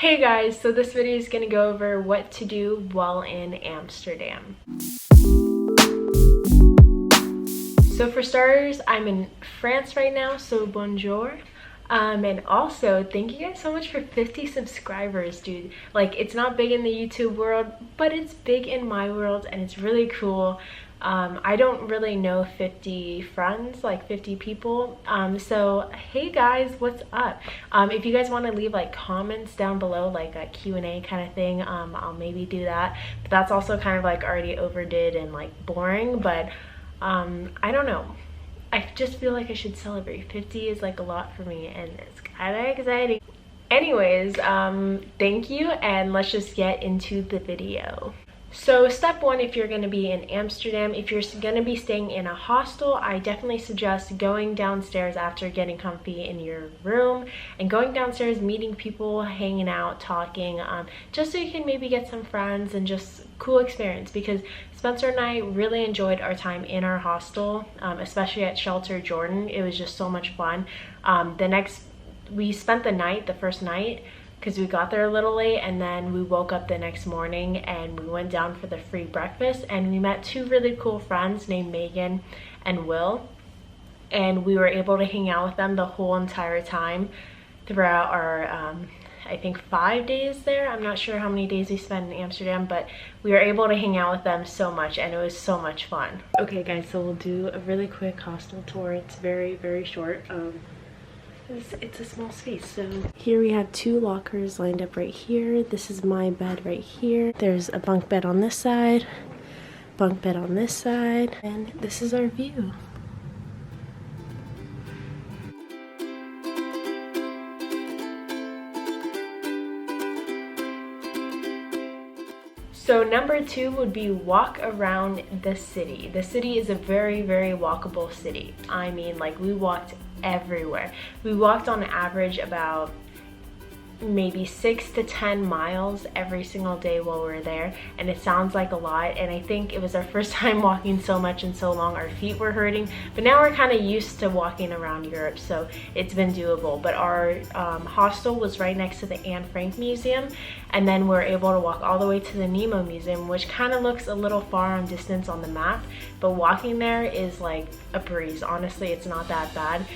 Hey guys, so this video is going to go over what to do while in Amsterdam. So for starters, I'm in France right now, so bonjour. And also, thank you guys so much for 50 subscribers, dude. Like, it's not big in the YouTube world, but it's big in my world, and it's really cool. I don't really know 50 friends, like 50 people. So hey guys, what's up? If you guys want to leave like comments down below, like a Q&A kind of thing, I'll maybe do that. But that's also kind of like already overdid and like boring, but I don't know. I just feel like I should celebrate. 50 is like a lot for me, and it's kind of exciting. Anyways, thank you, and let's just get into the video. So step one, if you're going to be in Amsterdam, if you're going to be staying in a hostel, I definitely suggest going downstairs after getting comfy in your room and going downstairs, meeting people, hanging out, talking, just so you can maybe get some friends and just cool experience, because Spencer and I really enjoyed our time in our hostel, especially at Shelter Jordan. It was just so much fun. We spent the first night, because we got there a little late, and then we woke up the next morning and we went down for the free breakfast, and we met two really cool friends named Megan and Will, and we were able to hang out with them the whole entire time throughout our I think 5 days there. I'm not sure how many days we spent in Amsterdam, but we were able to hang out with them so much, and it was so much fun. Okay guys, so we'll do a really quick hostel tour. It's very short. It's a small space. So here we have two lockers lined up right here. This is my bed right here. There's a bunk bed on this side, bunk bed on this side, and this is our view. So number two would be walk around the city. The city is a very walkable city. I mean, like, we walked everywhere. We walked on average about maybe 6 to 10 miles every single day while we were there, and it sounds like a lot, and I think it was our first time walking so much in so long. Our feet were hurting, but now we're kind of used to walking around Europe, so it's been doable. But our hostel was right next to the Anne Frank Museum, and then we're able to walk all the way to the Nemo Museum, which kind of looks a little far on distance on the map, but walking there is like a breeze. Honestly, it's not that bad.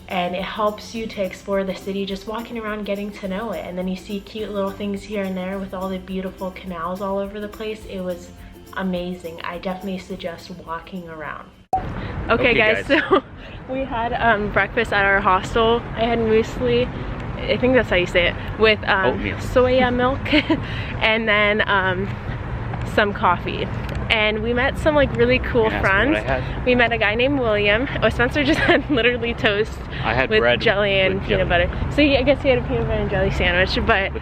And it helps you to explore the city, just walking around, getting to know it. And then you see cute little things here and there with all the beautiful canals all over the place. It was amazing. I definitely suggest walking around. Okay guys, so we had breakfast at our hostel. I had muesli, I think that's how you say it, with soya milk and then some coffee. And we met some like really cool friends. We met a guy named William. Oh, Spencer just had literally toast with bread jelly and peanut butter. So I guess he had a peanut butter and jelly sandwich, but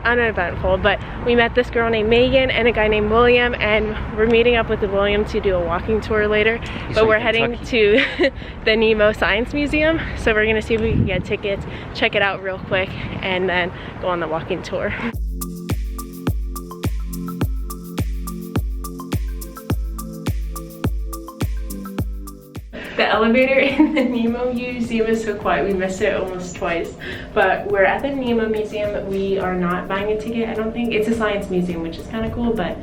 uneventful. But we met this girl named Megan and a guy named William, and we're meeting up with William to do a walking tour later. But we're heading to the Nemo Science Museum, so we're gonna see if we can get tickets, check it out real quick, and then go on the walking tour. The elevator in the Nemo Museum is so quiet. We missed it almost twice. But we're at the Nemo Museum. We are not buying a ticket, I don't think. It's a science museum, which is kind of cool, but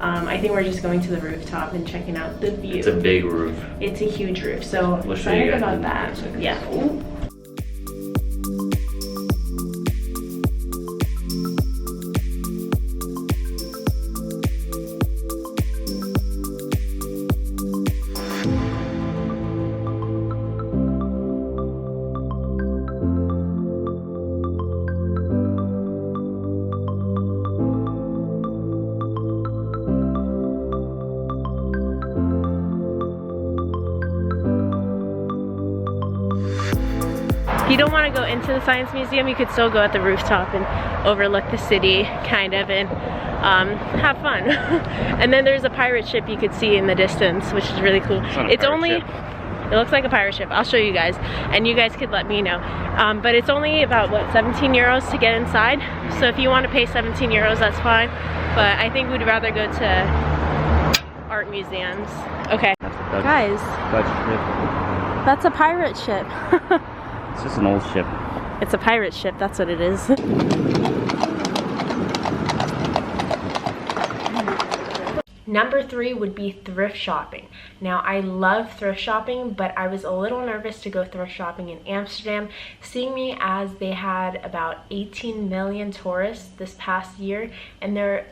I think we're just going to the rooftop and checking out the view. It's a big roof. It's a huge roof, so I'm excited about that. Yeah. Ooh. If you don't want to go into the Science Museum, you could still go at the rooftop and overlook the city, kind of, and have fun. And then there's a pirate ship you could see in the distance, which is really cool. It looks like a pirate ship. I'll show you guys, and you guys could let me know. But it's only about, what, 17 euros to get inside. So if you want to pay 17 euros, that's fine. But I think we'd rather go to art museums. Okay, guys, that's a pirate ship. It's just an old ship. It's a pirate ship, that's what it is. Number 3 would be thrift shopping. Now, I love thrift shopping, but I was a little nervous to go thrift shopping in Amsterdam, seeing me as they had about 18 million tourists this past year, and they're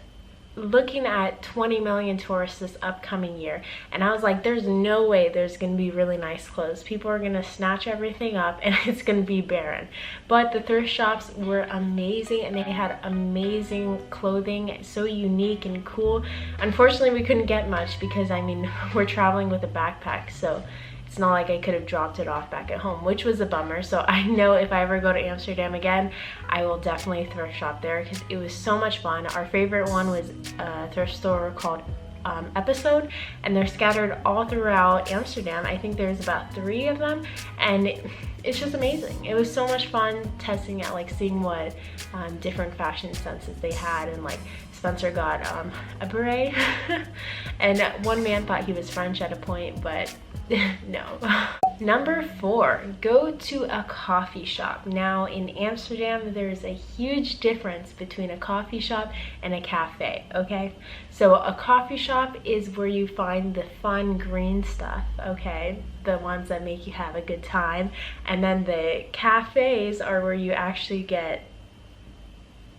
looking at 20 million tourists this upcoming year. And I was like, there's no way there's gonna be really nice clothes. People are gonna snatch everything up and it's gonna be barren. But the thrift shops were amazing, and they had amazing clothing, so unique and cool. Unfortunately, we couldn't get much because, I mean, we're traveling with a backpack, so it's not like I could have dropped it off back at home, which was a bummer. So I know if I ever go to Amsterdam again, I will definitely thrift shop there because it was so much fun. Our favorite one was a thrift store called Episode, and they're scattered all throughout Amsterdam. I think there's about 3 of them, and it's just amazing. It was so much fun testing out, like seeing what different fashion senses they had, and like Spencer got a beret and one man thought he was French at a point, but no. Number 4, go to a coffee shop. Now in Amsterdam, there's a huge difference between a coffee shop and a cafe, okay? So a coffee shop is where you find the fun green stuff, okay? The ones that make you have a good time. And then the cafes are where you actually get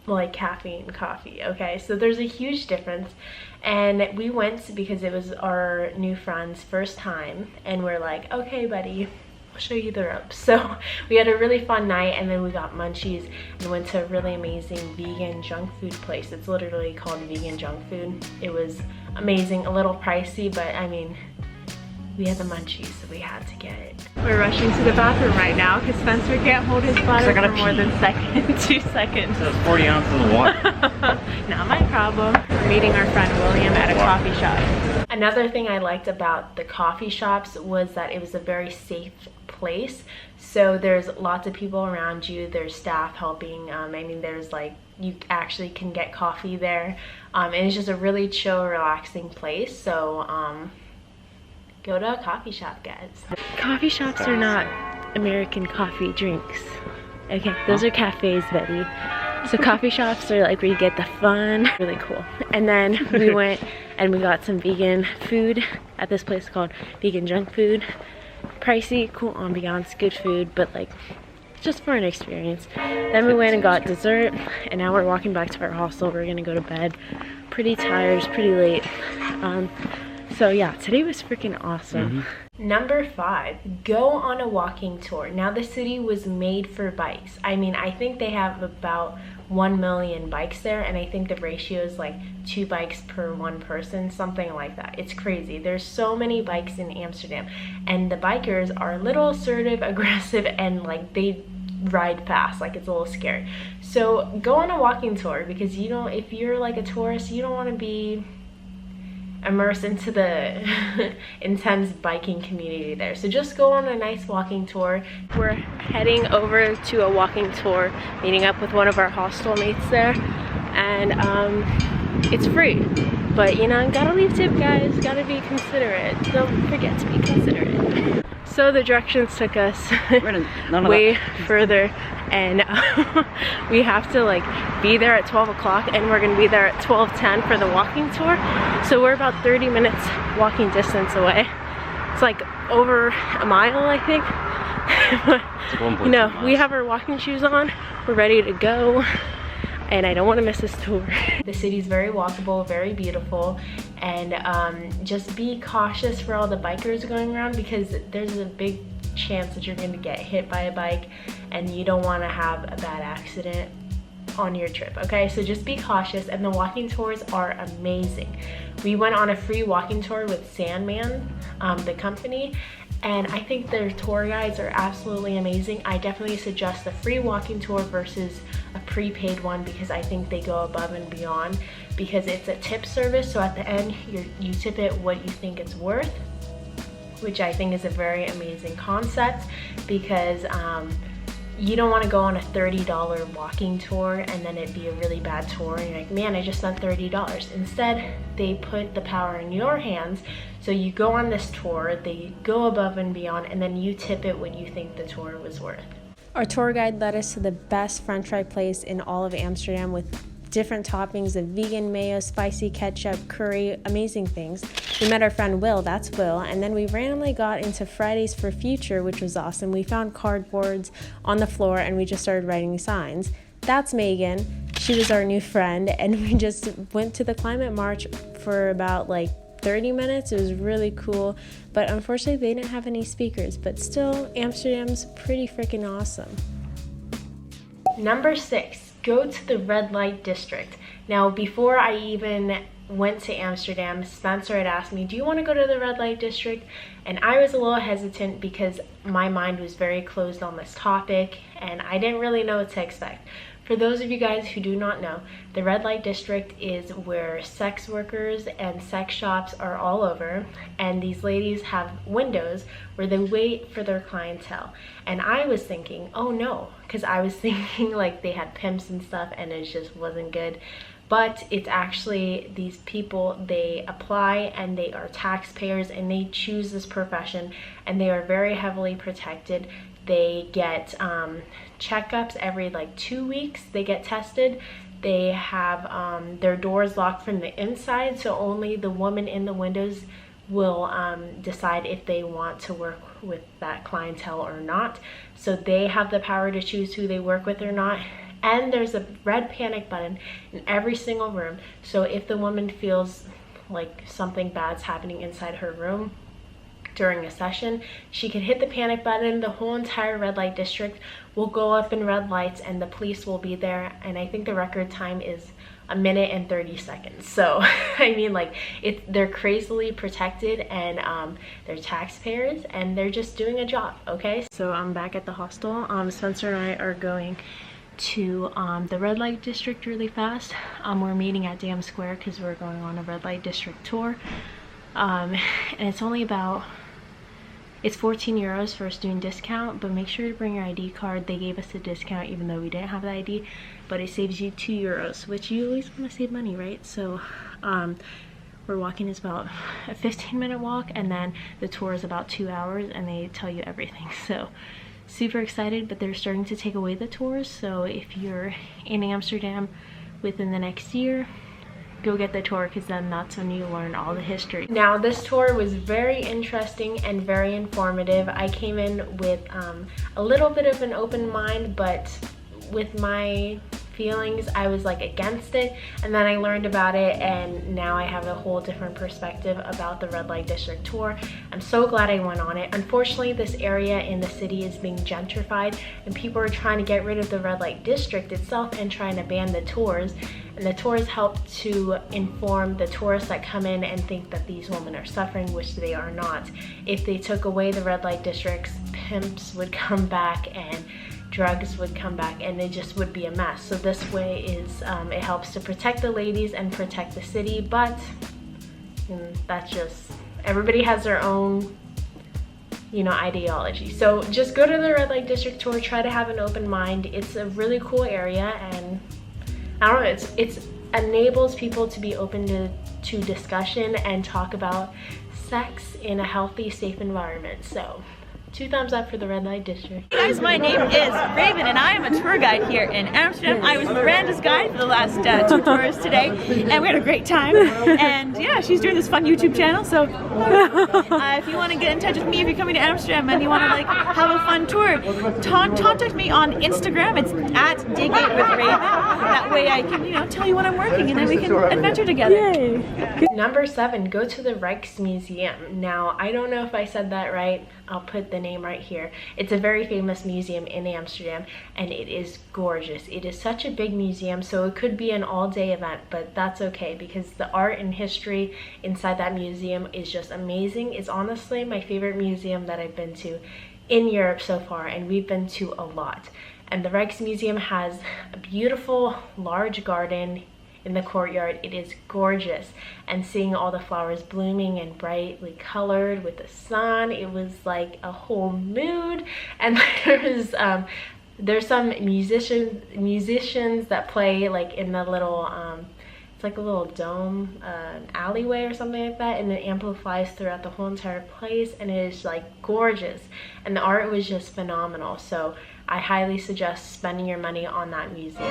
like caffeine coffee, okay? So there's a huge difference, and we went because it was our new friend's first time, and we're like, okay buddy, I'll show you the ropes. So we had a really fun night, and then we got munchies and went to a really amazing vegan junk food place. It's literally called vegan junk food. It was amazing, a little pricey, but I mean, we had the munchies, so we had to get it. We're rushing to the bathroom right now because Spencer can't hold his bladder for more than 2 seconds. So it's 40 ounces of water. Not my problem. We're meeting our friend William at a coffee shop. Another thing I liked about the coffee shops was that it was a very safe place. So there's lots of people around you. There's staff helping. I mean, there's like, you actually can get coffee there. And it's just a really chill, relaxing place. So, go to a coffee shop, guys. Coffee shops are not American coffee drinks. Okay, those are cafes, Betty. So coffee shops are like where you get the fun. Really cool. And then we went and we got some vegan food at this place called Vegan Junk Food. Pricey, cool ambiance, good food, but like just for an experience. Then we went and got dessert, and now we're walking back to our hostel. We're gonna go to bed. Pretty tired, it's pretty late. So yeah, today was freaking awesome. Number 5, go on a walking tour. Now the city was made for bikes. I mean, I think they have about 1 million bikes there, and I think the ratio is like 2 bikes per 1 person, something like that. It's crazy. There's so many bikes in Amsterdam, and the bikers are a little assertive, aggressive, and like they ride fast, like it's a little scary. So go on a walking tour, because you know, if you're like a tourist, you don't want to be immersed into the intense biking community there. So just go on a nice walking tour. We're heading over to a walking tour, meeting up with one of our hostel mates there, and it's free, but you know, gotta leave tip, guys. Gotta be considerate. Don't forget to be considerate. So the directions took us way further, and we have to like be there at 12 o'clock, and we're gonna be there at 12:10 for the walking tour. So we're about 30 minutes walking distance away. It's like over a mile, I think. But, you know, we have our walking shoes on, we're ready to go, and I don't want to miss this tour. The city's very walkable, very beautiful, and just be cautious for all the bikers going around, because there's a big chance that you're going to get hit by a bike, and you don't want to have a bad accident on your trip, okay? So just be cautious, and the walking tours are amazing. We went on a free walking tour with Sandman, the company, and I think their tour guides are absolutely amazing. I definitely suggest the free walking tour versus a prepaid one, because I think they go above and beyond, because it's a tip service. So at the end, you tip it what you think it's worth, which I think is a very amazing concept, because you don't want to go on a $30 walking tour and then it be a really bad tour and you're like, man, I just spent $30. Instead, they put the power in your hands. So you go on this tour, they go above and beyond, and then you tip it what you think the tour was worth. Our tour guide led us to the best french fry place in all of Amsterdam with different toppings of vegan mayo, spicy ketchup, curry, amazing things. We met our friend Will, that's Will, and then we randomly got into Fridays for Future, which was awesome. We found cardboards on the floor and we just started writing signs. That's Megan. She was our new friend, and we just went to the climate march for about like 30 minutes. It was really cool, but unfortunately they didn't have any speakers, but still Amsterdam's pretty freaking awesome. Number 6, go to the red light district. Now, before I even went to Amsterdam, Spencer had asked me, do you want to go to the red light district? And I was a little hesitant because my mind was very closed on this topic and I didn't really know what to expect. For those of you guys who do not know, the red light district is where sex workers and sex shops are all over, and these ladies have windows where they wait for their clientele. And I was thinking, oh no, because I was thinking like they had pimps and stuff and it just wasn't good. But it's actually these people, they apply and they are taxpayers and they choose this profession and they are very heavily protected. They get checkups every like 2 weeks. They get tested. They have their doors locked from the inside, so only the woman in the windows will decide if they want to work with that clientele or not. So they have the power to choose who they work with or not. And there's a red panic button in every single room. So if the woman feels like something bad's happening inside her room during a session, she can hit the panic button. The whole entire red light district will go up in red lights and the police will be there. And I think the record time is 1 minute and 30 seconds. So I mean, like, they're crazily protected and they're taxpayers and they're just doing a job. Okay, so I'm back at the hostel. Spencer and I are going to the red light district really fast. We're meeting at Dam Square because we're going on a red light district tour, and it's only about, it's 14 euros for a student discount, but make sure to bring your ID card. They gave us a discount even though we didn't have the ID, but it saves you 2 euros, which you always want to save money, right? So we're walking, is about a 15-minute walk, and then the tour is about 2 hours and they tell you everything. So super excited, but they're starting to take away the tours, so if you're in Amsterdam within the next year, go get the tour, because then that's when you learn all the history. Now, this tour was very interesting and very informative. I came in with a little bit of an open mind, but with my feelings I was like against it, and then I learned about it and now I have a whole different perspective about the red light district tour. I'm so glad I went on it. Unfortunately, this area in the city is being gentrified and people are trying to get rid of the red light district itself and trying to ban the tours, and the tours help to inform the tourists that come in and think that these women are suffering, which they are not. If they took away the red light districts, pimps would come back and drugs would come back and it just would be a mess. So this way is it helps to protect the ladies and protect the city, but that's just, everybody has their own, you know, ideology. So just go to the red light district tour, try to have an open mind. It's a really cool area, and I don't know, it's enables people to be open to discussion and talk about sex in a healthy, safe environment. So 2 thumbs up for the red light district. Hey guys, my name is Raven and I am a tour guide here in Amsterdam. I was Miranda's guide for the last 2 tours today, and we had a great time. And yeah, she's doing this fun YouTube channel, so if you want to get in touch with me, if you're coming to Amsterdam and you want to like have a fun tour, contact me on Instagram. It's at @digitwithraven. That way I can, you know, tell you when I'm working and then we can adventure together. Yay. Number 7, go to the Rijksmuseum. Now, I don't know if I said that right. I'll put the name right here. It's a very famous museum in Amsterdam and it is gorgeous. It is such a big museum, so it could be an all-day event, but that's okay because the art and history inside that museum is just amazing. It's honestly my favorite museum that I've been to in Europe so far, and we've been to a lot. And the Rijksmuseum has a beautiful large garden in the courtyard. It is gorgeous, and seeing all the flowers blooming and brightly colored with the sun, it was like a whole mood. And there's some musicians that play like in the little it's like a little dome alleyway or something like that, and it amplifies throughout the whole entire place, and it is like gorgeous, and the art was just phenomenal. So I highly suggest spending your money on that museum.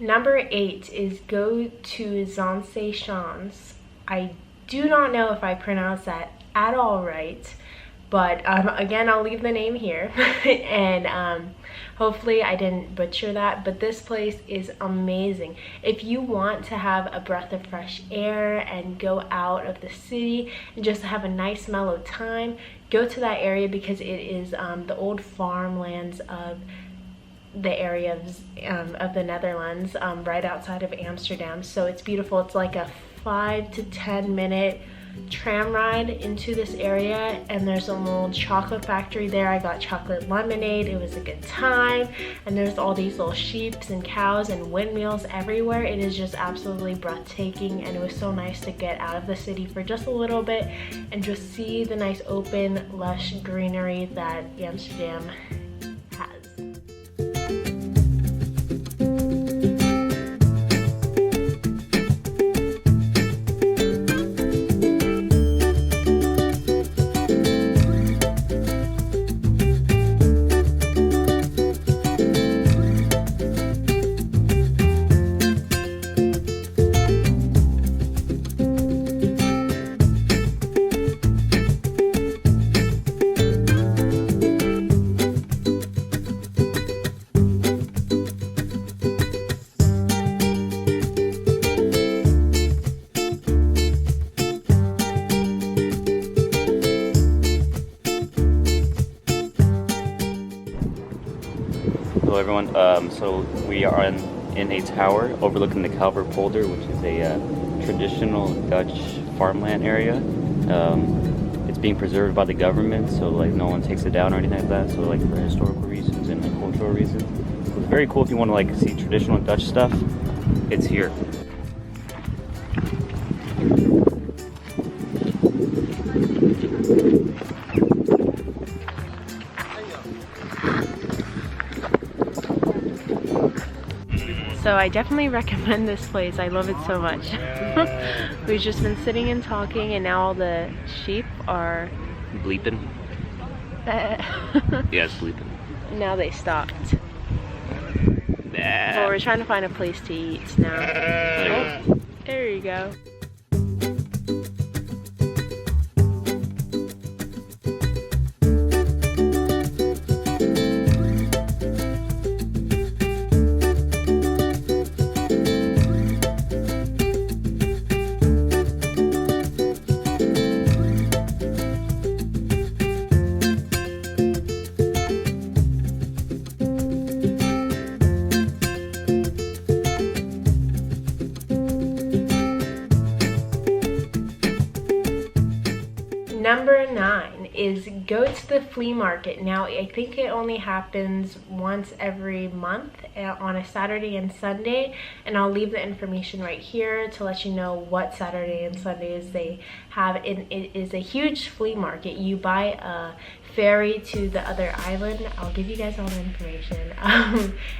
Number 8 is go to Zonsé Champs. I do not know if I pronounced that at all right, but again, I'll leave the name here and hopefully I didn't butcher that, but this place is amazing. If you want to have a breath of fresh air and go out of the city and just have a nice mellow time, go to that area because it is the old farmlands of the area of the Netherlands, right outside of Amsterdam. So it's beautiful. It's like a 5 to 10 minute tram ride into this area, and there's a little chocolate factory there. I got chocolate lemonade. It was a good time, and there's all these little sheep and cows and windmills everywhere. It is just absolutely breathtaking, and it was so nice to get out of the city for just a little bit and just see the nice open lush greenery that Amsterdam has. Hello everyone, so we are in a tower overlooking the Kalverpolder, which is a traditional Dutch farmland area. It's being preserved by the government, so like no one takes it down or anything like that, so like for historical reasons and like cultural reasons. So it's very cool if you want to like see traditional Dutch stuff, it's here. So I definitely recommend this place. I love it so much. We've just been sitting and talking, and now all the sheep are Bleeping? Yeah, it's bleeping. Now they stopped. Nah. Well, we're trying to find a place to eat now. Oh, there you go. Number 9 is go to the flea market. Now, I think it only happens once every month on a Saturday and Sunday, and I'll leave the information right here to let you know what Saturday and Sundays they have. It is a huge flea market. You buy a ferry to the other island. I'll give you guys all the information.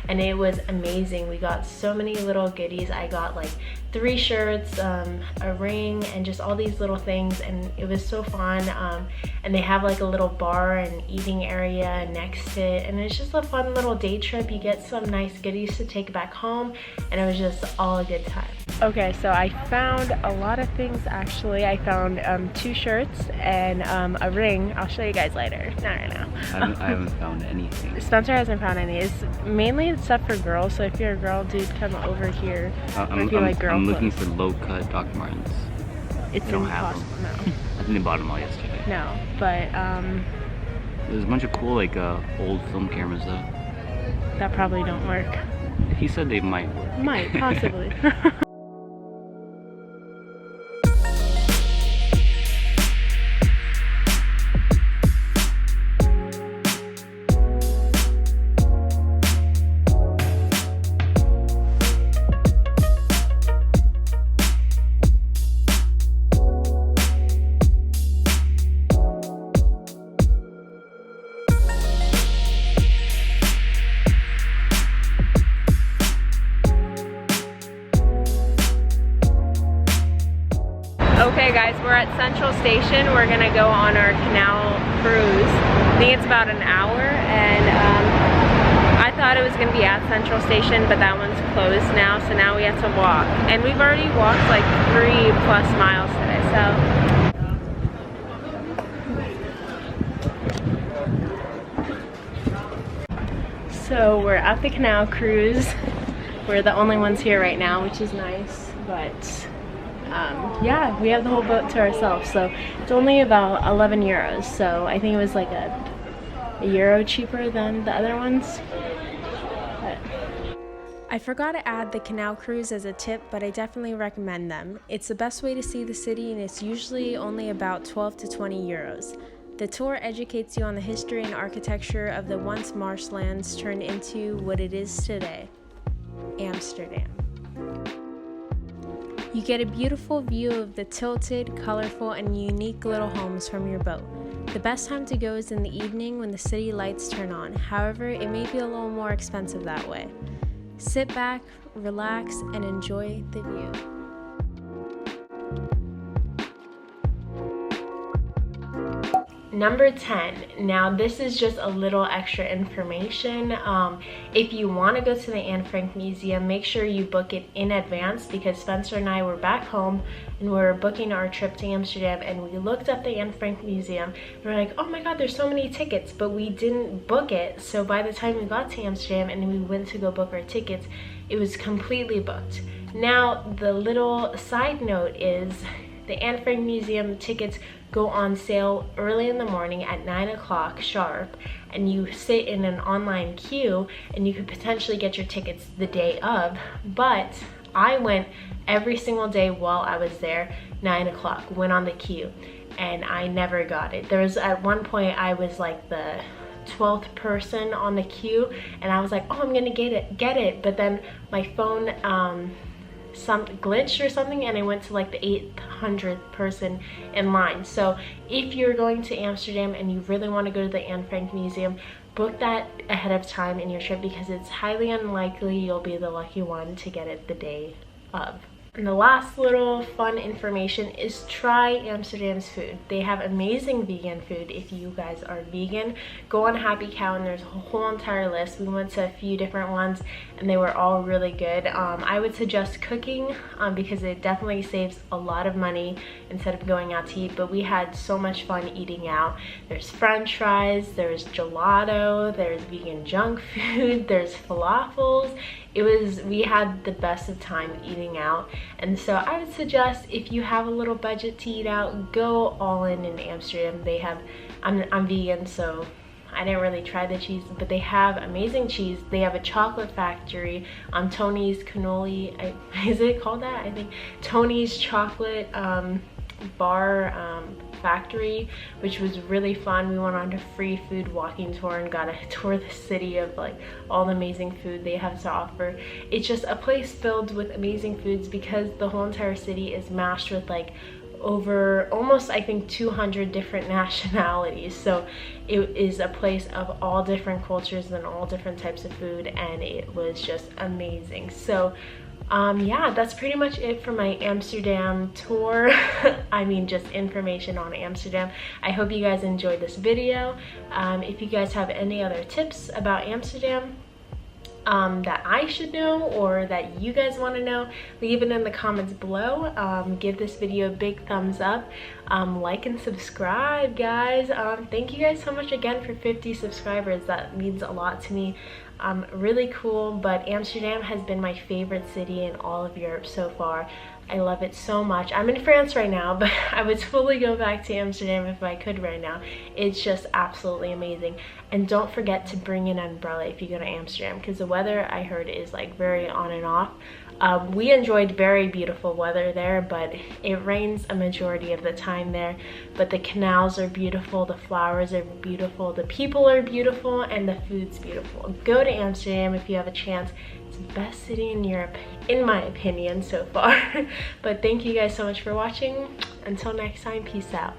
And it was amazing. We got so many little goodies. I got like 3 shirts, a ring, and just all these little things, and it was so fun. And they have like a little bar and eating area next to it, and it's just a fun little day trip. You get some nice goodies to take back home, and it was just all a good time. Okay, so I found a lot of things actually. I found 2 shirts and a ring. I'll show you guys later, not right now. I haven't found anything. Spencer hasn't found any. It's mainly stuff for girls, so if you're a girl, dude, come over here. I'm looking for low-cut Doc Martens. It's They don't have impossible. them. No. I think they bought them all yesterday. No, but There's a bunch of cool like old film cameras though. that probably don't work. He said they might work. Might, possibly. Okay guys, we're at Central Station. We're gonna go on our canal cruise. I think it's about an hour, and I thought it was gonna be at Central Station, but that one's closed now, so now we have to walk. And we've already walked like 3+ miles today, so we're at the canal cruise. We're the only ones here right now, which is nice, but yeah, we have the whole boat to ourselves, so it's only about 11 euros, so I think it was like a euro cheaper than the other ones. But I forgot to add the canal cruise as a tip, but I definitely recommend them. It's the best way to see the city, and it's usually only about 12 to 20 euros. The tour educates you on the history and architecture of the once marshlands turned into what it is today, Amsterdam. You get a beautiful view of the tilted, colorful, and unique little homes from your boat. The best time to go is in the evening when the city lights turn on. However, it may be a little more expensive that way. Sit back, relax, and enjoy the view. Number 10. Now this is just a little extra information. If you want to go to the Anne Frank Museum, make sure you book it in advance, because Spencer and I were back home and we were booking our trip to Amsterdam, and we looked up the Anne Frank Museum and we're like, oh my god, there's so many tickets, but we didn't book it. So by the time we got to Amsterdam and we went to go book our tickets, it was completely booked. Now the little side note is the Anne Frank Museum tickets go on sale early in the morning at 9 o'clock sharp, and you sit in an online queue and you could potentially get your tickets the day of. But I went every single day while I was there, 9 o'clock, went on the queue, and I never got it. There was at one point I was like the 12th person on the queue, and I was like, oh, I'm gonna get it, but then my phone glitched or something, and I went to like the 800th person in line. So if you're going to Amsterdam and you really want to go to the Anne Frank Museum, book that ahead of time in your trip, because it's highly unlikely you'll be the lucky one to get it the day of. And the last little fun information is try Amsterdam's food. They have amazing vegan food. If you guys are vegan, go on Happy Cow and there's a whole entire list. We went to a few different ones and they were all really good. I would suggest cooking because it definitely saves a lot of money instead of going out to eat, but we had so much fun eating out. There's french fries, there's gelato, there's vegan junk food, there's falafels. We had the best of time eating out, and so I would suggest if you have a little budget to eat out, go all in Amsterdam. They have, I'm vegan, so I didn't really try the cheese, but they have amazing cheese. They have a chocolate factory on Tony's Cannoli, is it called that? I think Tony's chocolate bar factory, which was really fun. We went on a free food walking tour and got a tour of the city of like all the amazing food they have to offer. It's just a place filled with amazing foods because the whole entire city is mashed with like over almost I think 200 different nationalities. So it is a place of all different cultures and all different types of food, and it was just amazing. So yeah, that's pretty much it for my Amsterdam tour. I mean, just information on Amsterdam. I hope you guys enjoyed this video. If you guys have any other tips about Amsterdam that I should know or that you guys want to know, leave it in the comments below. Give this video a big thumbs up. Like and subscribe, guys. Thank you guys so much again for 50 subscribers. That means a lot to me. Really cool, but Amsterdam has been my favorite city in all of Europe so far. I love it so much. I'm in France right now, but I would totally go back to Amsterdam if I could right now. It's just absolutely amazing. And don't forget to bring an umbrella if you go to Amsterdam, because the weather, I heard, is like very on and off. We enjoyed very beautiful weather there, but it rains a majority of the time there. But the canals are beautiful, the flowers are beautiful, the people are beautiful, and the food's beautiful. Go to Amsterdam if you have a chance. It's the best city in Europe, in my opinion, so far. But thank you guys so much for watching. Until next time, peace out.